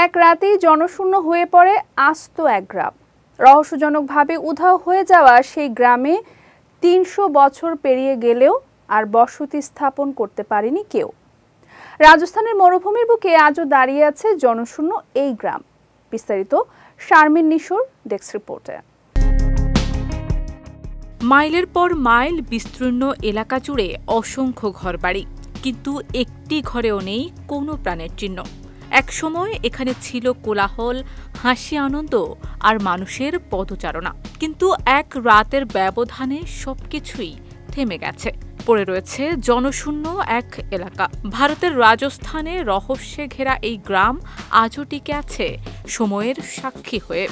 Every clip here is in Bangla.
এক রাতেই জনশূন্য হয়ে পড়ে আস্ত এক গ্রাম। রহস্যজনকভাবে উধাও হয়ে যাওয়া সেই গ্রামে ৩০০ বছর পেরিয়ে গেলেও আর বসতি স্থাপন করতে পারেনি কেউ। রাজস্থানের মরুভূমির বুকে আজও দাঁড়িয়ে আছে জনশূন্য এই গ্রাম। বিস্তারিত শারমিন নিশোর ডেস্ক রিপোর্টে। মাইলের পর মাইল বিস্তীর্ণ এলাকা জুড়ে অসংখ্য ঘরবাড়ি, কিন্তু একটি ঘরেও নেই কোনো প্রাণের চিহ্ন। একসময় এখানে ছিল কোলাহল, হাসি, আনন্দ আর মানুষের পদচারণা, কিন্তু এক রাতের ব্যবধানে সবকিছুই থেমে গেছে। পড়ে রয়েছে জনশূন্য এক এলাকা। ভারতের রাজস্থানে রহস্যে ঘেরা এই গ্রাম আজও টিকে আছে সময়ের সাক্ষী হয়ে।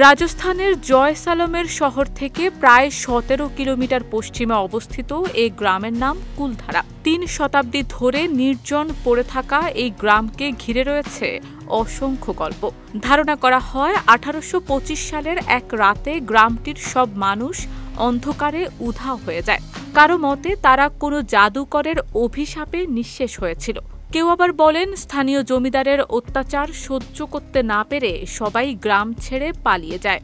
রাজস্থানের জয়সালমের শহর থেকে প্রায় ১৭ কিলোমিটার পশ্চিমে অবস্থিত এই গ্রামের নাম কুলধারা। ৩ শতাব্দী ধরে নির্জন পড়ে থাকা এই গ্রামকে ঘিরে রয়েছে অসংখ্য গল্প। ধারণা করা হয় ১৮২৫ সালের এক রাতে গ্রামটির সব মানুষ অন্ধকারে উধাও হয়ে যায়। কারো মতে তারা কোনো জাদুকরের অভিশাপে নিঃশেষ হয়েছিল। কেউ আবার বলেন স্থানীয় জমিদারের অত্যাচার সহ্য করতে না পেরে সবাই গ্রাম ছেড়ে পালিয়ে যায়।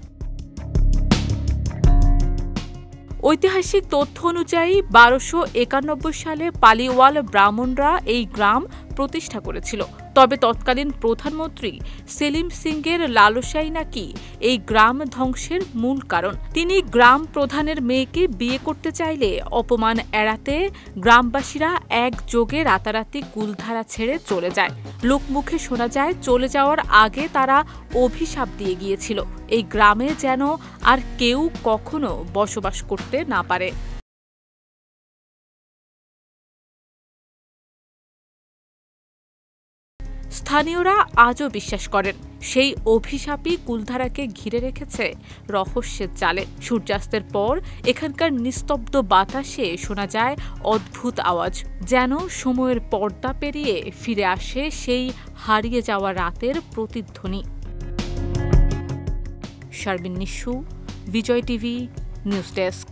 ঐতিহাসিক তথ্য অনুযায়ী ১২৯১ সালে পালিওয়াল ব্রাহ্মণরা এই গ্রাম প্রতিষ্ঠা করেছিল। তবে তৎকালীন প্রধানমন্ত্রী সেলিম সিংয়ের লালসাই নাকি এই গ্রাম ধ্বংসের মূল কারণ। তিনি গ্রাম প্রধানের মেয়েকে বিয়ে করতে চাইলে অপমান এড়াতে গ্রামবাসীরা একযোগে রাতারাতি কুলধারা ছেড়ে চলে যায়। লোকমুখে শোনা যায় চলে যাওয়ার আগে তারা অভিশাপ দিয়ে গিয়েছিল এই গ্রামে যেন আর কেউ কখনো বসবাস করতে না পারে। স্থানীয়রা আজও বিশ্বাস করেন সেই অভিশাপই কুলধারাকে ঘিরে রেখেছে রহস্যের জালে। সূর্যাস্তের পর এখানকার নিস্তব্ধ বাতাসে শোনা যায় অদ্ভুত আওয়াজ, যেন সময়ের পর্দা পেরিয়ে ফিরে আসে সেই হারিয়ে যাওয়া রাতের প্রতিধ্বনি। শারমিন নিশু, বিজয় টিভি, নিউজ ডেস্ক।